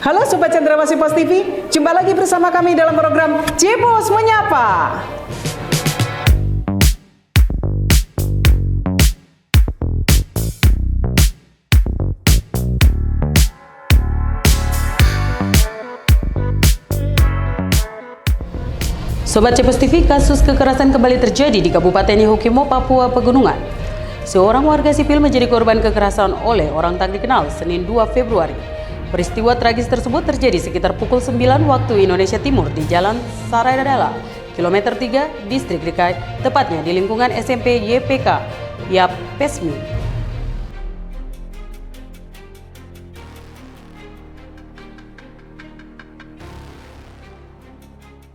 Halo Sobat Cendrawasih Pos TV, jumpa lagi bersama kami dalam program Cepos Menyapa. Sobat Cepos TV, kasus kekerasan kembali terjadi di Kabupaten Yahukimo, Papua Pegunungan. Seorang warga sipil menjadi korban kekerasan oleh orang tak dikenal Senin 2 Februari. Peristiwa tragis tersebut terjadi sekitar pukul 9 waktu Indonesia Timur di Jalan Saradala, kilometer 3, Distrik Dekai, tepatnya di lingkungan SMP YPK Yap Pesmi.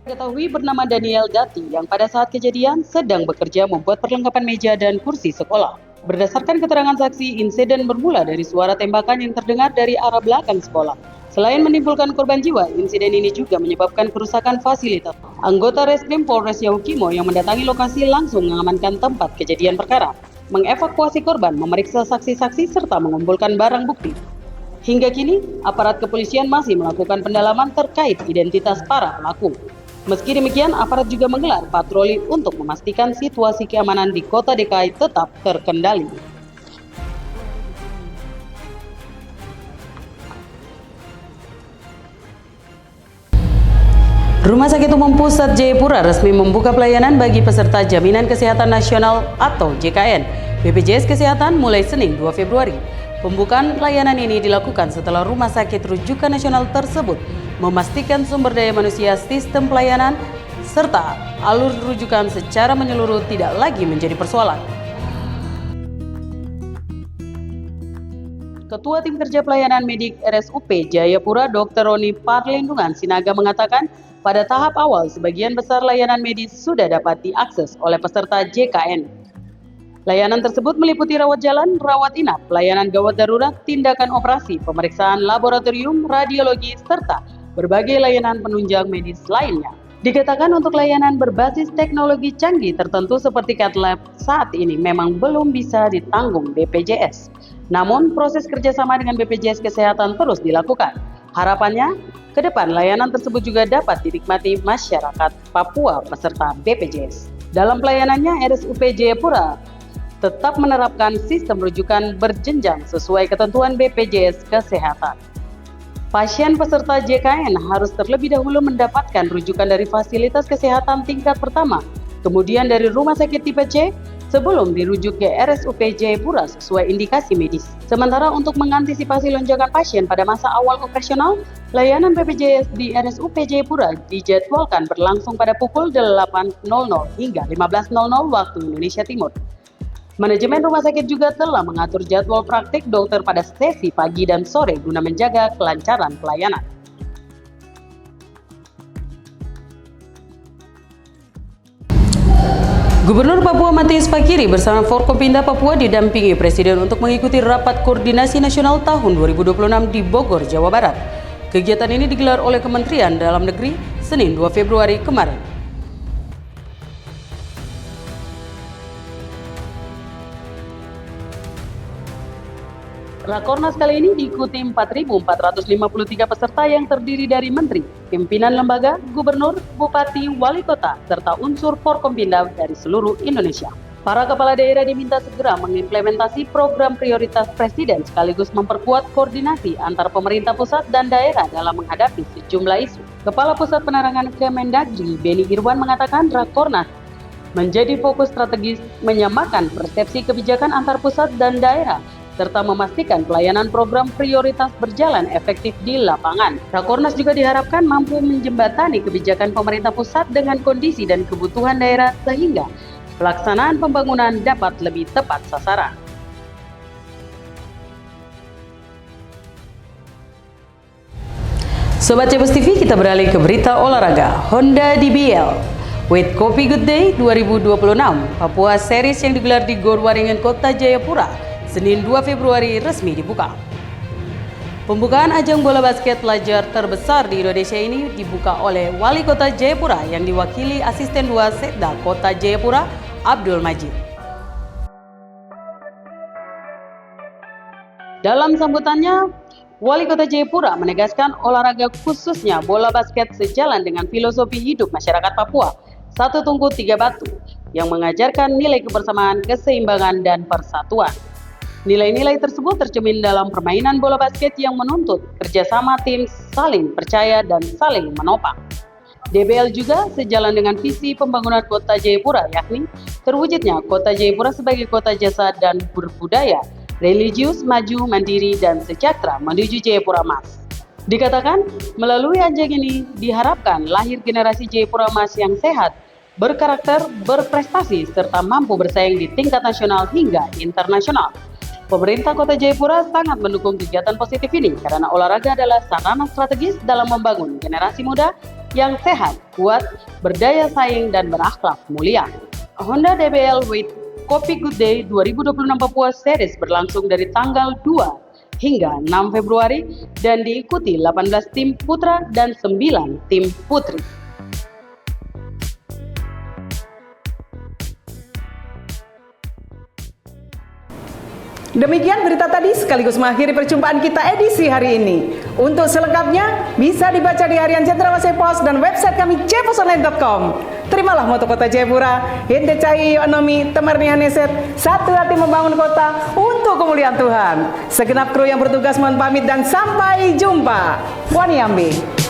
Diketahui bernama Daniel Dati yang pada saat kejadian sedang bekerja membuat perlengkapan meja dan kursi sekolah. Berdasarkan keterangan saksi, insiden bermula dari suara tembakan yang terdengar dari arah belakang sekolah. Selain menimbulkan korban jiwa, insiden ini juga menyebabkan kerusakan fasilitas. Anggota Reskrim Polres Yahukimo yang mendatangi lokasi langsung mengamankan tempat kejadian perkara, mengevakuasi korban, memeriksa saksi-saksi serta mengumpulkan barang bukti. Hingga kini, aparat kepolisian masih melakukan pendalaman terkait identitas para pelaku. Meski demikian, aparat juga menggelar patroli untuk memastikan situasi keamanan di Kota DKI tetap terkendali. Rumah Sakit Umum Pusat Jayapura resmi membuka pelayanan bagi peserta Jaminan Kesehatan Nasional atau JKN BPJS Kesehatan mulai Senin 2 Februari. Pembukaan layanan ini dilakukan setelah Rumah Sakit Rujukan Nasional tersebut memastikan sumber daya manusia, sistem pelayanan, serta alur rujukan secara menyeluruh tidak lagi menjadi persoalan. Ketua Tim Kerja Pelayanan Medik RSUP Jayapura Dr. Roni Parlindungan Sinaga mengatakan pada tahap awal sebagian besar layanan medis sudah dapat diakses oleh peserta JKN. Layanan tersebut meliputi rawat jalan, rawat inap, pelayanan gawat darurat, tindakan operasi, pemeriksaan laboratorium, radiologi, serta berbagai layanan penunjang medis lainnya. Dikatakan untuk layanan berbasis teknologi canggih tertentu seperti cath lab saat ini memang belum bisa ditanggung BPJS. Namun proses kerjasama dengan BPJS Kesehatan terus dilakukan. Harapannya, ke depan layanan tersebut juga dapat dinikmati masyarakat Papua peserta BPJS. Dalam pelayanannya, RSUP Jayapura tetap menerapkan sistem rujukan berjenjang sesuai ketentuan BPJS Kesehatan. Pasien peserta JKN harus terlebih dahulu mendapatkan rujukan dari fasilitas kesehatan tingkat pertama, kemudian dari rumah sakit tipe C, sebelum dirujuk ke RSUP Jayapura sesuai indikasi medis. Sementara untuk mengantisipasi lonjakan pasien pada masa awal operasional, layanan BPJS di RSUP Jayapura dijadwalkan berlangsung pada pukul 8.00 hingga 15.00 waktu Indonesia Timur. Manajemen rumah sakit juga telah mengatur jadwal praktik dokter pada sesi pagi dan sore guna menjaga kelancaran pelayanan. Gubernur Papua Matius Fakiri bersama Forkopimda Papua didampingi Presiden untuk mengikuti Rapat Koordinasi Nasional tahun 2026 di Bogor, Jawa Barat. Kegiatan ini digelar oleh Kementerian Dalam Negeri Senin 2 Februari kemarin. Rakornas kali ini diikuti 4.453 peserta yang terdiri dari menteri, pimpinan lembaga, gubernur, bupati, wali kota, serta unsur Forkopimda dari seluruh Indonesia. Para kepala daerah diminta segera mengimplementasi program prioritas Presiden sekaligus memperkuat koordinasi antar pemerintah pusat dan daerah dalam menghadapi sejumlah isu. Kepala Pusat Penerangan Kemendagri, Beni Irwan mengatakan Rakornas menjadi fokus strategis menyamakan persepsi kebijakan antar pusat dan daerah, serta memastikan pelayanan program prioritas berjalan efektif di lapangan. Rakornas juga diharapkan mampu menjembatani kebijakan pemerintah pusat dengan kondisi dan kebutuhan daerah sehingga pelaksanaan pembangunan dapat lebih tepat sasaran. Sobat Cepos TV, kita beralih ke berita olahraga. Honda DBL With Kopi Good Day 2026 Papua Series yang digelar di Gor Waringin, Kota Jayapura Senin 2 Februari resmi dibuka. Pembukaan ajang bola basket pelajar terbesar di Indonesia ini dibuka oleh Wali Kota Jayapura yang diwakili Asisten 2 Setda Kota Jayapura, Abdul Majid. Dalam sambutannya, Wali Kota Jayapura menegaskan olahraga khususnya bola basket sejalan dengan filosofi hidup masyarakat Papua, satu tungku tiga batu, yang mengajarkan nilai kebersamaan, keseimbangan, dan persatuan. Nilai-nilai tersebut tercermin dalam permainan bola basket yang menuntut kerjasama tim, saling percaya, dan saling menopang. DBL juga sejalan dengan visi pembangunan Kota Jayapura, yakni terwujudnya Kota Jayapura sebagai kota jasa dan berbudaya, religius, maju, mandiri, dan sejahtera menuju Jayapura Emas. Dikatakan, melalui ajang ini diharapkan lahir generasi Jayapura Emas yang sehat, berkarakter, berprestasi, serta mampu bersaing di tingkat nasional hingga internasional. Pemerintah Kota Jayapura sangat mendukung kegiatan positif ini karena olahraga adalah sarana strategis dalam membangun generasi muda yang sehat, kuat, berdaya saing, dan berakhlak mulia. Honda DBL with Kopi Good Day 2026 Papua Series berlangsung dari tanggal 2 hingga 6 Februari dan diikuti 18 tim putra dan 9 tim putri. Demikian berita tadi sekaligus mengakhiri perjumpaan kita edisi hari ini. Untuk selengkapnya bisa dibaca di harian Cendrawasih Pos dan website kami ceposonline.com. Terimalah moto Kota Jayapura, Hinte Cai Ekonomi, Temerni Haneset, satu hati membangun kota untuk kemuliaan Tuhan. Segenap kru yang bertugas mohon pamit dan sampai jumpa. Wani Ambe.